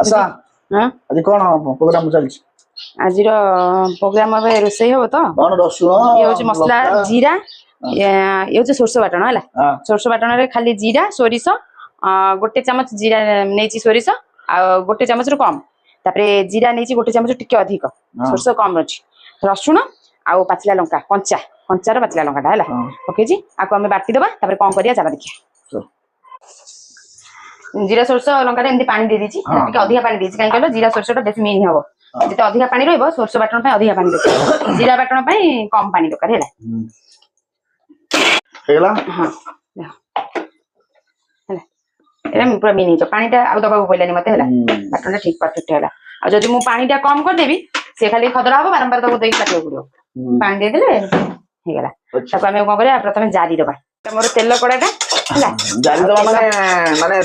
ଆଶା ଆଜି କଣ ପ୍ରୋଗ୍ରାମ ଚାଲିଛି? ଆଜିର ପ୍ରୋଗ୍ରାମ ଏବେ ରୋଷେଇ ହବ ତ କଣ ରସୁଣ ଇଏ ହଉଛି ମସଲା ଜିରା ଇଏ ହଉଛି ସୋରିଷ ବାଟଣ ହେଲା। ସୋରିଷ ବାଟଣରେ ଖାଲି ଜିରା ସୋରିଷ ଗୋଟେ ଚାମଚ ଜିରା ନେଇଛି ସୋରିଷ ଆଉ ଗୋଟେ ଚାମଚରୁ କମ ତାପରେ ଜିରା ନେଇଛି ଗୋଟେ ଚାମଚ ଟିକେ ଅଧିକ ସୋରିଷ କମ ଅଛି ରସୁଣ ଆଉ ପାଚିଲା ଲଙ୍କା କଞ୍ଚାର ପାଚିଲା ଲଙ୍କାଟା ହେଲା ପକେଇଛି ଆକୁ ଆମେ ବାଟିଦବା ତାପରେ କଣ କରିବା ଚାଲ ଦେଖିବା। ଜିରା ସୋରିଷ ଲଙ୍କାଟା ଏମିତି ପାଣି ଦେଇଦେଇଛି ଟିକେ ଅଧିକା ପାଣି ଦେଇଛି କାହିଁକି କହିଲ ଜିରା ସୋରିଷଟା ବେଶୀ ମିহি ହବ ଯେତେ ଅଧିକା ପାଣି ରହିବ ସୋରିଷ ବାଟଣ ପାଇଁ ଅଧିକା ପାଣି ଦରକାର ଜିରା ବାଟଣ ପାଇଁ କମ ପାଣି ଦରକାର ହେଲା। ହେଇଗଲା ହଁ ହେଲା ଏଇଟା ପୁରା ମିନି ହେଇଯିବ ପାଣିଟା ଆଉ ଦବାକୁ ପଡ଼ିଲାନି ମତେ ହେଲା ବାଟଣଟା ଠିକ ପରଫେକ୍ଟ ହେଲା। ଆଉ ଯଦି ମୁଁ ପାଣିଟା କମ କରିଦେବି ସେ ଖାଲି ଖଦଡା ହବ ବାରମ୍ବାର ତାକୁ ଦେଇକି କାଟିବାକୁ ପଡ଼ିବ ପାଣି ଦେଇଦେଲେ ହେଇଗଲା। ତାକୁ ଆମେ କଣ କରିବା ପ୍ରଥମେ ଜାରି ଦବା ମୋର ତେଲ କଡ଼ାଟା ହେଲା ଜାରି ଦବା ମାନେ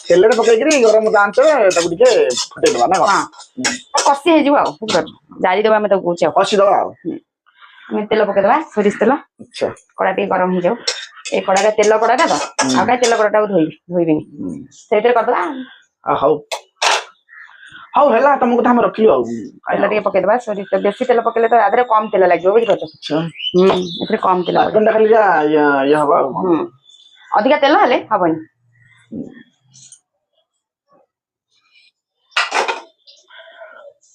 ତେଲରେ ପକେଇକିରି ଗରମ ଆଞ୍ଚରେ ତାକୁ ଟିକେ ଫୁଟେଇଦବା ନା କଣ? କଷି ହେଇଯିବ ଆଉ ବୁଝିପାରୁଛ ଜାରି ଦବା ଆମେ ତାକୁ କହୁଛି ଆଉ କଷିଦବା ଆଉ ଆମେ ତେଲ ପକେଇଦବା ସୋରିଷ ତେଲ କଡା ଟିକେ ଗରମ ହେଇଯାଉ ଏଇ କଡାଟା ତେଲ କଡାଟା ତ ଆଉ କାହିଁ ତେଲ କଡାଟାକୁ ଧୋଇବିନି ସେଇଥିରେ କରିଦବା। ହଉ ହଉ ହେଲା ତମ କଥା ଆମେ ରଖିଲୁ ଆଉ ତେଲ ଟିକେ ପକେଇଦବା ସୋରିଷ ବେଶୀ ତେଲ ପକେଇଲେ ତ ଆଧରେ କମ ତେଲ ଲାଗିବ ବୁଝିପାରୁଛ ଏଥିରେ କମ ତେଲ ଖାଲି ଇଏ ହବ ଆଉ ଅଧିକା ତେଲ ହେଲେ ହବନି।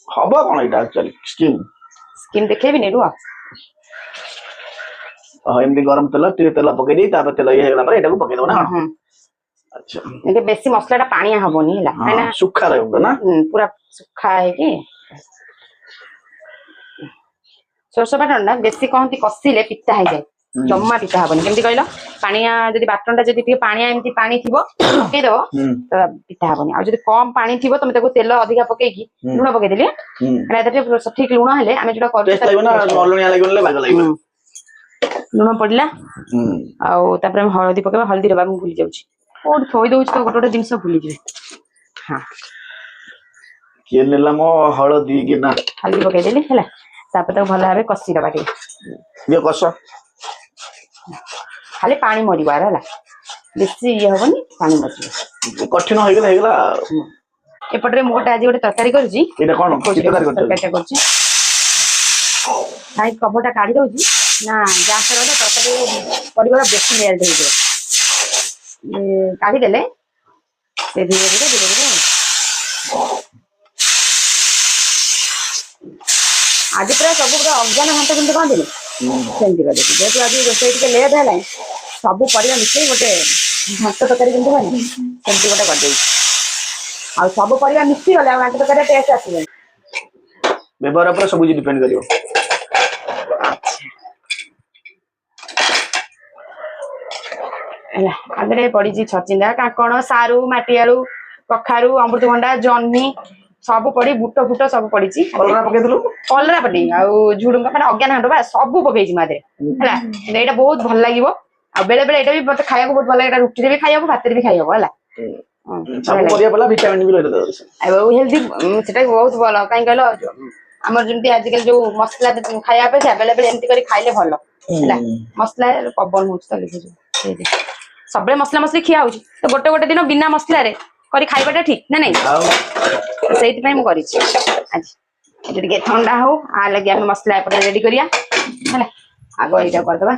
ହବ କଣ ଏଇଟା ସ୍କିମ୍ ଦେଖେଇବିନି ରୁହ ଏମିତି ଗରମ ତେଲ ଟିକେ ତେଲ ପକେଇ ଦେଇ ତାପରେ ତେଲ ଇଏ ହେଇଗଲା ପରେ ଏଟାକୁ ପକେଇଦବ ନା କଣ? ଆଚ୍ଛା ବେଶୀ ମସଲାଟା ପାଣିଆ ହବନି ହେଲା କାହିଁକିନା ସୁଖା ରହିବ ନା ପୁରା ସୁଖା ହେଇକି ସୋରିଷ ବାଟଣଟା ବେଶୀ କହନ୍ତି କଷିଲେ ପିତା ହେଇଯାଏ ଜମା ପିତା ହବନି କେମିତି କହିଲ ପାଣିଆ ଯଦି ବାଟଣଟା ଯଦି ଟିକେ ପାଣିଆ ଏମିତି ପାଣି ଥିବ ପକେଇଦବ ତ ପିତା ହବନି ଆଉ ଯଦି କମ ପାଣି ଥିବ ତମେ ତାକୁ ତେଲ ଅଧିକା ପକେଇକି ଲୁଣ ପକେଇଦେଲି ସଠିକ ଲୁଣ ହେଲେ ଆମେ ଯୋଉଟା କରୁଛୁ ଲୁଣ ପଡିଲା ଆଉ ତାପରେ ଆମେ ହଳଦୀ ପକେଇବା ହଳଦୀ ଡବା ମୁଁ ଭୁଲି ଯାଉଛି କୋଉଠି ଥୋଇ ଦଉଛି ତ ଗୋଟେ ଗୋଟେ ଜିନିଷ ଭୁଲିଯିବେ। କିଏ ନେଲା ମୋ ହଳଦୀ ପକେଇଦେଲି ହେଲା ତାପରେ ତାକୁ ଭଲ ଭାବେ କଷିଦବା ଟିକେ କଷ ଖାଲି ପାଣି ମରିବ ହେଲା ବେଶୀ ଇଏ ହବନି ପାଣି ମରିଯିବ କଠିନ ହେଇଗଲା। ଏପଟରେ ମୁଁ ଆଜି ଗୋଟେ ତରକାରୀ କରୁଛି ଏଇଟା କଣ ତରକାରୀଟା କରୁଛି ଭାଇ କଭରଟା କାଢି ଦଉଛି ନା ଗ୍ୟାସ ରହିଲେ ତରକାରୀ ପରିବାର ବେଶୀ ଲେୟାର ହେଇଯିବ କାଢିଦେଲେ ସେ ଧୀରେ ଧୀରେ ଆଜି ପୁରା ସବୁ ପୁରା ଅଜ୍ଞାନ ଘାଣ୍ଟ କେମିତି କହନ୍ତିନି ସେମିତି କରିଦେବି ଯେହେତୁ ଆଜି ରୋଷେଇ ଟିକେ ଲେଟ୍ ହେଲାଣି ସବୁ ପରିବା ମିଶେଇ ଗୋଟେ ଘାଣ୍ଟ ତରକାରୀ କେମିତି ହୁଏନି ସେମିତି ଗୋଟେ କରିଦେବି ଆଉ ସବୁ ପରିବା ମିଶିଗଲେ ଆଉ ଘାଣ୍ଟ ତରକାରୀ ଟେଷ୍ଟ ଆସିବନି ବ୍ୟବହାର ଉପରେ ସବୁ କିଛି ଡିପେଣ୍ଡ କରିବ। ହେଲା ଆଗରେ ପଡିଛି ଛଚିନ୍ଦା କାଙ୍କଣ ସାରୁ ମାଟିଆଳୁ କଖାରୁ ଅମୃତଭଣ୍ଡା ଜହ୍ନି ସବୁ ପଡି ବୁଟ ଫୁଟ ସବୁ ପଡିଛି କଲରା ପକେଇ ଆଉ ଝୁଡୁଙ୍ଗ ମାନେ ଅଜ୍ଞାନ ଘାଣ୍ଟ ବା ସବୁ ପକେଇଛି ମା ଦେହରେ ହେଲା ଏଇଟା ବହୁତ ଭଲ ଲାଗିବ ଆଉ ବେଳେ ବେଳେ ଏଇଟା ବି ମତେ ଖାଇବାକୁ ବହୁତ ଭଲ ଲାଗେ ରୁଟିରେ ବି ଖାଇହବ ଭାତରେ ବି ଖାଇହବ ହେଲା ହେଲ୍ଦି ସେଟା ବହୁତ ଭଲ କାହିଁକି କହିଲ ଆମର ଯେମିତି ଆଜିକାଲି ଯୋଉ ମସଲା ଖାଇବା ଅପେକ୍ଷା ବେଳେ ବେଳେ ଏମିତି କରି ଖାଇଲେ ଭଲ ହେଲା ମସଲା ପବନ ହଉଛି ତ ସବୁବେଳେ ମସଲା ମସଲି ଖିଆ ହଉଛି ତ ଗୋଟେ ଗୋଟେ ଦିନ ବିନା ମସଲାରେ କରି ଖାଇବାଟା ଠିକ ନା ନାଇଁ ସେଇଥିପାଇଁ ମୁଁ କରିଛି ଆଜି ଏଠି ଟିକେ ଥଣ୍ଡା ହଉ ଲାଗି ଆମେ ମସଲା ଏପଟେ ରେଡି କରିବା ହେଲା ଆଗ ଏଇଟା କରିଦବା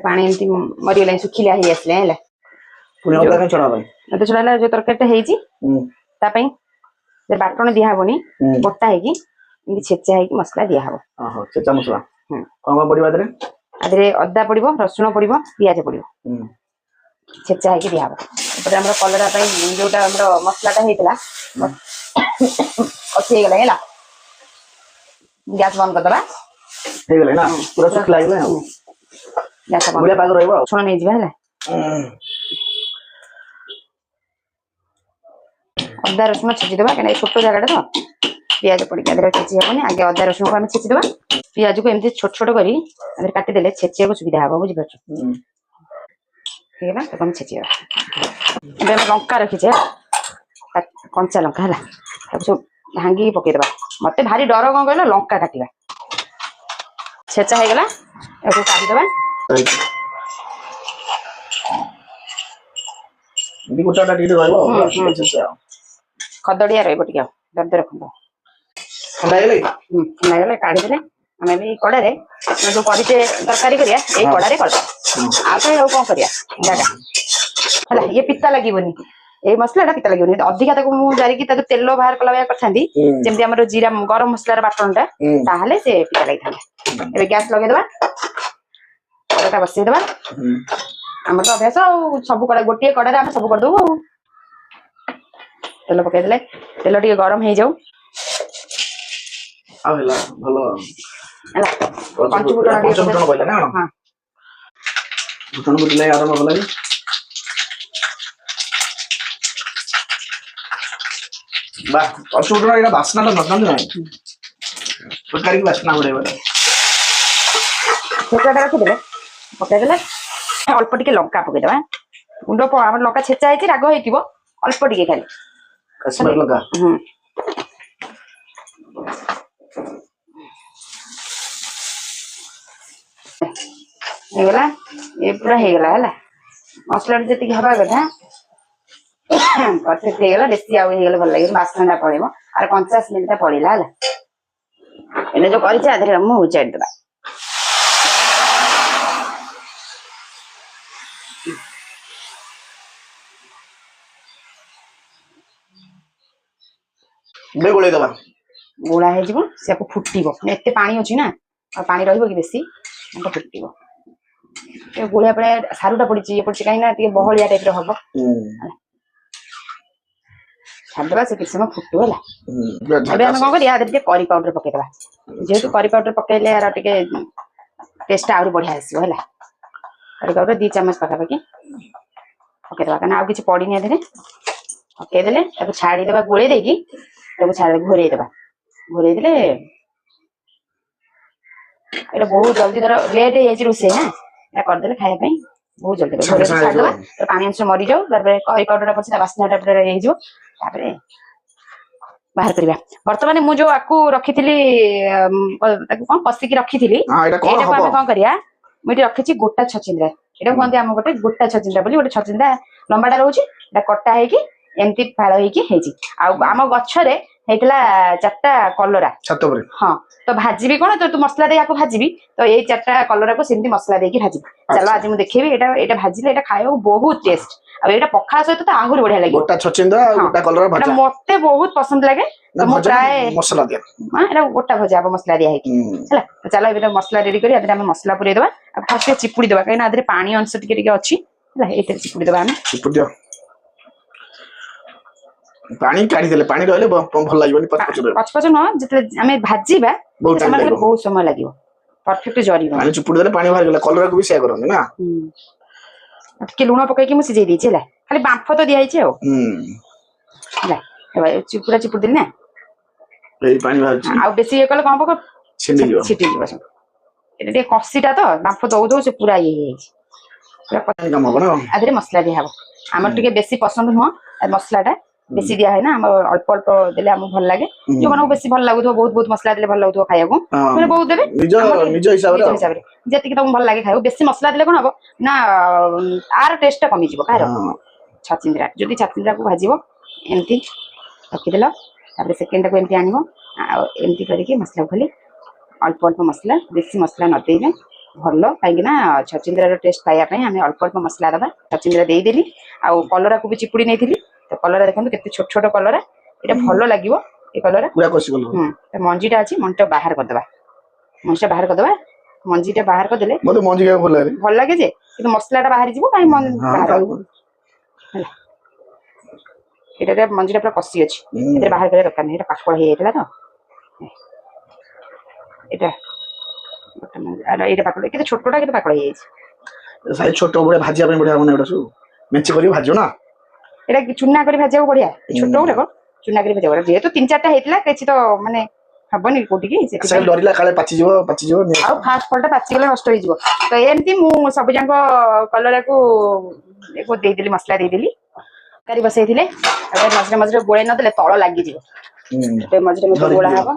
ପାଣି ଏମିତି ମରିଗଲାଣି ଶୁଖିଲା ହେଇ ଆସିଲା ହେଲା ଛଡା ହେଲା ଯୋଉ ତରକାରୀଟା ହେଇଛି ତା ପାଇଁ ବାଟଣ ଦିଆହବନି ବଟା ହେଇକି ଏମିତି ଛେଚା ହେଇକି ମସଲା ଦିଆହବ ଛେଚା ମସଲା କଣ ପଡିବ ଆଦେହରେ ଅଦା ପଡିବ ରସୁଣ ପଡିବ ପିଆଜ ପଡିବ ଛେଚା ହେଇକି ଦିଆହବ ଏପଟେ ଆମର କଲରା ପାଇଁ ଯୋଉଟା ଆମର ମସଲାଟା ହେଇଥିଲା କଷି ହେଇଗଲା ହେଲା ଗ୍ୟାସ ବନ୍ଦ କରିଦବା ହେଇଗଲା ନା ପୁରା ଶୁଖିଲା ହେଇଗଲା ଆଉ ଗ୍ୟାସ ବନ୍ଦ ପାଗ ରହିବ ଆଉ ଛଣ ନେଇଯିବା ହେଲା ଅଦା ରସୁଣ ଛେଚିଦବା କାହିଁକିନା ଛୋଟ ଜାଗାଟା ତ ପିଆଜ ପଡିକି ଆଦେହରେ ଛେଚି ହବନି ଆଗେ ଅଦା ରସୁଣକୁ ଆମେ ଛେଚିଦବା ପିଆଜକୁ ଏମିତି ଛୋଟ ଛୋଟ କରି କାଟିଦେଲେ ଛେଚିବାକୁ ସୁବିଧା ହବ ବୁଝିପାରୁଛ ହେଇଗଲା ତାକୁ ଆମେ ଛେଚିବା ଏବେ ଆମେ ଲଙ୍କା ରଖିଛେ କଞ୍ଚା ଲଙ୍କା ହେଲା ତାକୁ ସବୁ ଭାଙ୍ଗିକି ପକେଇଦବା ମତେ ଭାରି ଡର କଣ କହିଲ ଲଙ୍କା କାଟିବା ଛେଚା ହେଇଗଲା ତାକୁ କାଟିଦବା ଏମିତି ଗୋଟାଟା ଟିକେ ରହିବ ଖଦଡିଆ ରହିବ ଟିକେ ଦରଦର ଖଣ୍ଡ ଥଣ୍ଡା ହେଇଗଲେ ହେଇଗଲେ କାଢିଦେଲେ ଆମେ ବି କଡାରେ ଯୋଉ କରିଛେ ତରକାରୀ କରିବା ଏଇ କଡାରେ କରିଦବା ଆଉ ପାଇଁ ଆଉ କଣ କରିବା ଜାଗା ହେଲା ଇଏ ପିତା ଲାଗିବନି ଏଇ ମସଲାଟା ପିତା ଲାଗିବନି ଅଧିକା ତାକୁ ମୁଁ ଜାରିକି ତାକୁ ତେଲ ବାହାର କଲା ଭଳିଆ କରିଥାନ୍ତି ଯେମିତି ଆମର ଜିରା ଗରମ ମସଲାର ବାଟଣଟା ତାହେଲେ ସେ ପିତା ଲାଗିଥାନ୍ତା ଏବେ ଗ୍ୟାସ ଲଗେଇଦବା କଡାଟା ବସେଇଦବା ଆମର ତ ଅଭ୍ୟାସ ଆଉ ସବୁ କଡା ଗୋଟିଏ କଡାରେ ଆମେ ସବୁ କରିଦବୁ ଆଉ ତେଲ ପକେଇଦେଲେ ତେଲ ଟିକେ ଗରମ ହେଇଯାଉ ଆଉ ହେଲା ଭଲ ହେଲା ପଞ୍ଚ ଫୁଟଣ କହିଲା ନା ହଁ ଫୁଟଣ ଫୁଟିଲେ ଆରମ୍ଭ କଲାଣି ବା ପଞ୍ଚ ଫୁଟଣ ଏଇଟା ବାସ୍ନାଟା ନଥାନ୍ତି ନାହିଁ ତରକାରୀ ବାସ୍ନା ବଢେଇବ ଛେଚାଟା ରଖିଦେଲେ ପକେଇଦେଲେ ଅଳ୍ପ ଟିକେ ଲଙ୍କା ପକେଇଦବା ଗୁଣ୍ଡ ଆମର ଲଙ୍କା ଛେଚା ହେଇଛି ରାଗ ହେଇଥିବ ଅଳ୍ପ ଟିକେ ଖାଲି କାଶ୍ମୀର ଲଙ୍କା ହେଇଗଲା ଏ ପୁରା ହେଇଗଲା ହେଲା ମସଲା ଯେତିକି ହବା କଥା ପରଫେକ୍ଟ ହେଇଗଲା ବେଶୀ ଆଉ ହେଇଗଲେ ଭଲ ଲାଗିବ ବାସ୍ନାଟା ପଳେଇବ ଆଉ 50 ମିନିଟ୍ ପଳେଇଲା ହେଲା ଏଇଟା ଯୋଉ କରିଛି ଆଧରେ ମୁଁ ଉଚାରିଦବା ଗୋଳା ହେଇଯିବ ସେକୁ ଫୁଟିବ ଏତେ ପାଣି ଅଛି ନା ଆଉ ପାଣି ରହିବ କି ବେଶୀ ଫୁଟିବ ଗୋଳିଆ ଭଳିଆ ସାରୁଟା ପଡିଛି ଇଏ ପଡିଛି କାହିଁକି ନା ଟିକେ ବହଳିଆ ଟାଇପର ହବ ଛାଡ଼ିଦବା ସେ କିଛି ସମୟ ଫୁଟୁ ହେଲା ଏବେ ଆମେ କଣ କରିବା ଟିକେ କରି ପାଉଡର ପକେଇଦବା ଯେହେତୁ କରି ପାଉଡର ପକେଇଲେ ଆର ଟିକେ ଟେଷ୍ଟ ଆହୁରି ବଢିଆ ଆସିବ ହେଲା କରି ପାଉଡର 2 ଚାମଚ ପାଖାପାଖି ପକେଇଦବା କାରଣ ଆଉ କିଛି ପଡିନି ଏଥିରେ ପକେଇଦେଲେ ତାକୁ ଛାଡିଦବା ଗୋଳେଇ ଦେଇକି ତାକୁ ଘୋରେଇ ଦେବା ଘୋରେଇ ଦେଲେ ଏଇଟା ବହୁତ ଜଲ୍ଦି ଧର ଲେଟ୍ ହେଇଯାଇଛି ରୋଷେଇ ନା এটা କରିଦେଲେ ଖାଇବା ପାଇଁ ବହୁତ ଜଲ୍ଦି ଘୋରେଇ ଛାଡ଼ିଦବା ପାଣି ଅଂଶ ମରିଯାଉ ତାପରେ କରି ପାଉଡରଟା ପଡିଛି ତା ବାସ୍ନାଟା ପୁରା ହେଇଯିବ ତାପରେ ବାହାର କରିବା ବର୍ତ୍ତମାନ ମୁଁ ଯୋଉ ଆକୁ ରଖିଥିଲି ତାକୁ କଣ କଷିକି ରଖିଥିଲି ଏଇଟାକୁ ଆମେ କଣ କରିବା ମୁଁ ଏଠି ରଖିଛି ଗୋଟା ଛଚିନ୍ଦ୍ରା ଏଇଟାକୁ କୁହନ୍ତି ଆମ ଗୋଟେ ଗୋଟା ଛଚିନ୍ଦ୍ରା ବୋଲି ଗୋଟେ ଛଚିନ୍ଦ୍ରା ଲମ୍ବାଟା ରହୁଛି ଏଟା କଟା ହେଇକି ଏମିତି ଫାଳ ହେଇକି ହେଇଛି ଆଉ ଆମ ଗଛରେ ହେଇଥିଲା 4ଟା କଲରା ହଁ ତ ଭାଜିବି କଣ ତ ତୁ ମସଲା ଦେଇ ଆକୁ ଭାଜିବି ତ ଏଇ 4ଟା କଲରାକୁ ସେମିତି ମସଲା ଦେଇକି ଭାଜିବି ଚାଲ ଆଜି ମୁଁ ଦେଖେଇବି ଏଇଟା ଭାଜିଲେ ଏଇଟା ଖାଇବାକୁ ବହୁତ ଟେଷ୍ଟ ଆଉ ଏଇଟା ପଖାଳ ସହିତ ତ ଆହୁରି ବଢିଆ ଲାଗିବ ଗୋଟା ଛଚିନ୍ଦ୍ରା ଆଉ ଗୋଟା କଲରା ଭଜା ମତେ ବହୁତ ପସନ୍ଦ ଲାଗେ ତ ମୁଁ ପ୍ରାୟ ମସଲା ଦିଆ ଏଇଟା ଗୋଟା ଭଜା ହବ ମସଲା ଦିଆ ହେଇକି ହେଲା ଚାଲ ଏବେ ମସଲା ରେଡି କରି ଆମେ ମସଲା ପୁରେଇ ଦେବା ଆଉ ଫାଷ୍ଟ ଚିପୁଡି ଦେବା କାହିଁକି ନା ଆଧରେ ପାଣି ଅଂଶ ଟିକେ ଟିକେ ଅଛି ହେଲା ଏଇଥିରେ ଚିପୁଡି ଦେବା ଆମେ ପାଣି କାଢିଦେଲେ ପାଣି ରହିଲେ ଭଲ ଲାଗିବନି ପଚପଚ ନୁହଁ ଯେତେବେଳେ ଆମେ ଭାଜିବା ବହୁତ ସମୟ ଲାଗିବ परफेक्ट जरी पानी चुपुड़ देले पानी बाहर गेला कलर को भी सेया करन ना ଟିକେ ଲୁଣ ପକେଇକି ମୁଁ ସିଝେଇ ଦେଇଛି ହେଲା ଖାଲି ବାମ୍ଫ ତ ଦିଆ ହେଇଛି ଆଉ ହେଲା ଏବେ ଚିପୁଡା ଚିପୁଡି ଦେଲି ନା ଏଇ ପାଣି ବାହାରୁଛି ଆଉ ବେଶୀ ଇଏ କଲେ କଣ ପକ ଛିଟି ଯିବ ସବୁ ଏଟା ଟିକେ କଷିଟା ତ ବାମ୍ଫ ଦଉ ଦଉ ସେ ପୁରା ଇଏ ହେଇଯାଇଛି ଆଧରେ ମସଲା ଦିଆ ହବ ଆମର ଟିକେ ବେଶୀ ପସନ୍ଦ ନୁହଁ ମସଲାଟା ବେଶୀ ଦିଆ ହୁଏ ନା ଆମର ଅଳ୍ପ ଅଳ୍ପ ଦେଲେ ଆମକୁ ଭଲ ଲାଗେ ଯୋଉମାନଙ୍କୁ ବେଶୀ ଭଲ ଲାଗୁଥିବ ବହୁତ ବହୁତ ମସଲା ଦେଲେ ଭଲ ଲାଗୁଥିବ ଖାଇବାକୁ ମାନେ ବହୁତ ଦେବେ ନିଜ ହିସାବରେ ଯେତିକି ତମକୁ ଭଲ ଲାଗେ ଖାଇବାକୁ ବେଶୀ ମସଲା ଦେଲେ କଣ ହବ ନା ଆର ଟେଷ୍ଟ ଟା କମିଯିବ କାହାର ଛଚିନ୍ଦ୍ରା ଯଦି ଛଚିନ୍ଦ୍ରାକୁ ଭାଜିବ ଏମିତି ରଖିଦେଲ ତାପରେ ସେକେଣ୍ଡଟାକୁ ଏମିତି ଆଣିବ ଆଉ ଏମିତି କରିକି ମସଲା ଖାଲି ଅଳ୍ପ ଅଳ୍ପ ମସଲା ବେଶୀ ମସଲା ନ ଦେଇଲେ ଭଲ କାହିଁକି ନା ଛଚିନ୍ଦ୍ରାର ଟେଷ୍ଟ ପାଇବା ପାଇଁ ଆମେ ଅଳ୍ପ ଅଳ୍ପ ମସଲା ଦେବା ଛଚିନ୍ଦ୍ରା ଦେଇଦେଲି ଆଉ କଲରାକୁ ବି ଚିପୁଡ଼ି ନେଇଥିଲି ତ କଲରା ଦେଖନ୍ତୁ କେତେ ଛୋଟ ଛୋଟ କଲରା ଏଇଟା ଭଲ ଲାଗିବ ଏ କଲରା ମଞ୍ଜିଟା ଅଛି ମଞ୍ଜିଟା ବାହାର କରିଦେବା ମଞ୍ଜିଟା ବାହାର କରିଦେଲେ ଭଲ ଲାଗେ ଯେ କିନ୍ତୁ ମସଲାଟା ବାହାରି ଯିବ କାହିଁ ହେଲା ଏଇଟା ମଞ୍ଜିଟା ପୁରା କଷି ଅଛି ଏଥିରେ ବାହାର କରିବା ଦରକାର ନାହିଁ ଏଇଟା ପାକଳ ହେଇଯାଇଥିଲା ତ ଏଇଟା ପାକଳ କେତେ ଛୋଟଟା କେତେ ପାକଳ ହେଇଯାଇଛି ଛୋଟ ବଢିଆ ଭାଜିବା ପାଇଁ ବଢିଆ ମାନେ ଏଗୁଡା ସବୁ ମେଞ୍ଚେ କରି ଭାଜିବ ନା ଏଇଟା ଚୁନା କରି ଭାଜିବାକୁ ବଢିଆ ଛୋଟ ଗୁଡାକ ଚୁନା କରି ଭାଜିବାକୁ ଯେହେତୁ 3-4ଟା ହେଇଥିଲା କିଛି ତ ମାନେ ହବନି କୋଉଠିକି ଡରିଲା କାଳେ ପାଚିଯିବ ଆଉ ଫାଷ୍ଟ ଫଳଟା ପାଚିଗଲେ ନଷ୍ଟ ହେଇଯିବ ତ ଏମିତି ମୁଁ ସବୁ ଯାକ କଲରାକୁ ଦେଇଦେଲି ମସଲା ଦେଇଦେଲି ତରକାରୀ ବସେଇଥିଲେ ମଝିରେ ମଝିରେ ଗୋଳେଇ ନଦେଲେ ତଳ ଲାଗିଯିବ ମଝିରେ ମଝିରେ ଗୋଳା ହବ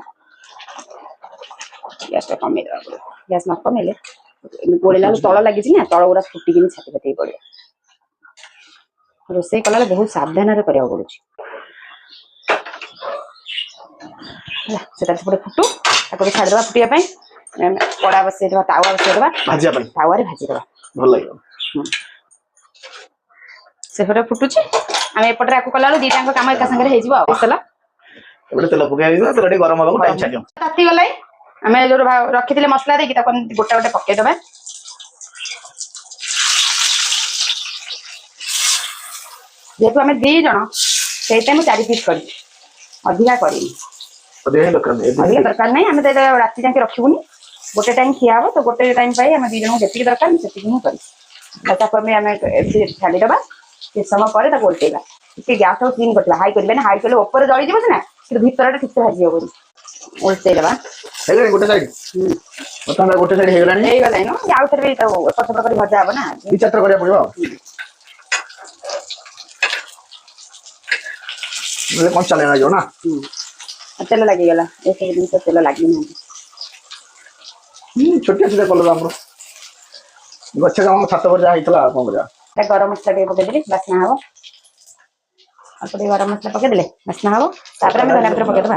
ଗ୍ୟାସଟା କମେଇଦବା ଗ୍ୟାସ ନ କମେଇଲେ गोलेला तल लगी तल गुरा फुटिकी छाती फाती पड़े रोसे कला बहुत सावधान करा पड़े से फुटू छाड़देवा फुटिया कड़ा बसईदे तावा बसईदे तावे भाजीदे भल लगे से फुटुची आम एपटे आपको कला दीटा काम एका सागर होसला तेल पकड़ तेल गरम होगा टाइम चाहिए ताती गलाई आम जो रखी मसला देकी गोटे गोटे पकईदे जेहेतु आम 2 जन से 4 पीस कर अधिका कर दरकार नहीं आम राति जाके रखुनि गोटे टाइम खिया हम तो गोटे टाइम आम 2 जन जी दरकार से छाड़ीदे किस समय पर ओल्टेगा गैस क्लीन कर हाई करें हाई कले ऊपर जली जाए सीना कि भीतर ठीक से भाजी हम ओल्टेदे गोटे साइड गोटे साइड आउ थे पछपट कर भजा हम ना 2-4 थर करा पड़ो कौन चले ना जो ना तेल लगिगला ये सब जिन तेल लगे ना छोटिया छोटिया कलर आम गच्छे काम छात पर जा कौन करा गरम मसला पकईदे बास्ना हम अल्प गरम मसला पकईदे बास्ना हम धनिया पत्र पकईदे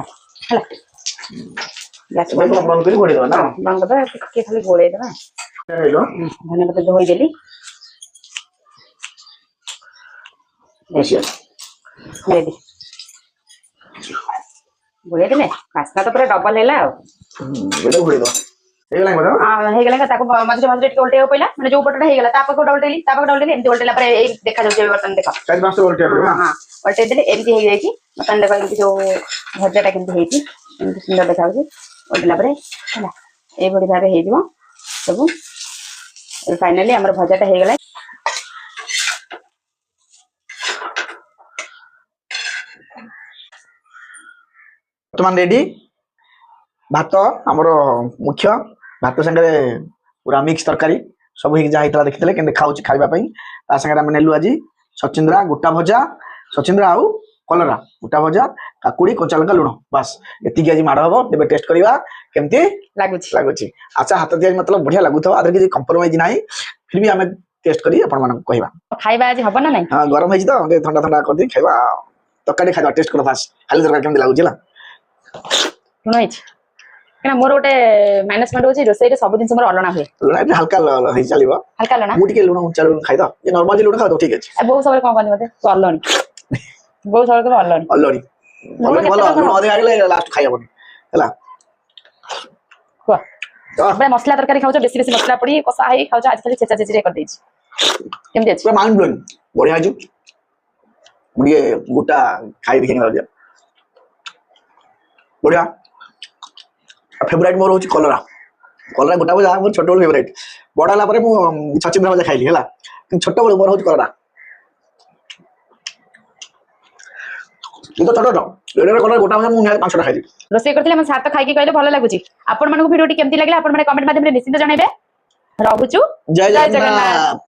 गैस बंद खाली गोलेदे धनिया पत्र धोईदेली गोलेदे बास्ना तो पूरा डबल है मझे मझे उल्टे पड़ा मैंने जो पटा होगा उल्टेली एमती उल्टेला देखा बर्तन देख हाँ उल्टे देले एमती बर्तन देख एमती जो भजाटा केमती सुंदर देखा उल्टेला ये भाव हो सब फाइनाली आम भजाटा होगला बर्तमान रेडी भात आमर मुख्य भात संगे पूरा मिक्स तरकारी सब जहाँ देखते हैं खाऊँ खावाई सागर आम नेलु आज सचिंद्रा गोटा भजा सचिंद्रा आउ कलरा गोटा भजा काकुड़ी कंचा लंका लुण बस ये आज माड़ हम तेज टेस्ट करवा केमती लगुच अच्छा हाथ दिया मतलब बढ़िया लगुता आदर किसी कंप्रोमाइज ना फिर भी आम टेस्ट कर खाଇବା आज हबो ना नहीं हाँ गरम है तो ठंडा ठंडा कर दी खाइबा तरकारी खाइबा टेस्ट कर फास्ट खाली तरकारी केमती लगुच शुण क्या मोर गोटे माइनस पॉइंट होची रोसई रे सब दिन मोर अलना हुए हल्का हे चलिबो हल्का लना मु टिके लुण चालू खाइ दो ये नॉर्मल लुण खा दो ठीक अछि ए बहु सब कोन कोन मते तो अलनी बहु सब को अलनी अलनी बोलो लुण अधिक आगले लास्ट खाइ हबो हला को बे मसला तरकारी खाउ बेसी बेसी मसला पड़ी कसा है खाउ आज खाली छेचा छेची कर देछि केम देछि पूरा माइंड ब्लोइंग बढ़िया छु मुडिए गोटा खाइ देखेंगे बढ़िया फेवरेट मोर होची कलरा कलरा गोटा भजा मोर छोट फेवरेट बड़ा ला परे मु सचिंद्र भजा खाइली हला छोट बड़ मोर होची कलरा ये तो छोट एडर कलर गोटा भजा मु 5 टा खाइली रोसे करथिले हम साथ खाइ के कहले भलो लागुची आपण मानको वीडियोटी केमती लागला आपण माने कमेंट माध्यम रे निश्चित जणाइबे रहूछु जय जगन्नाथ।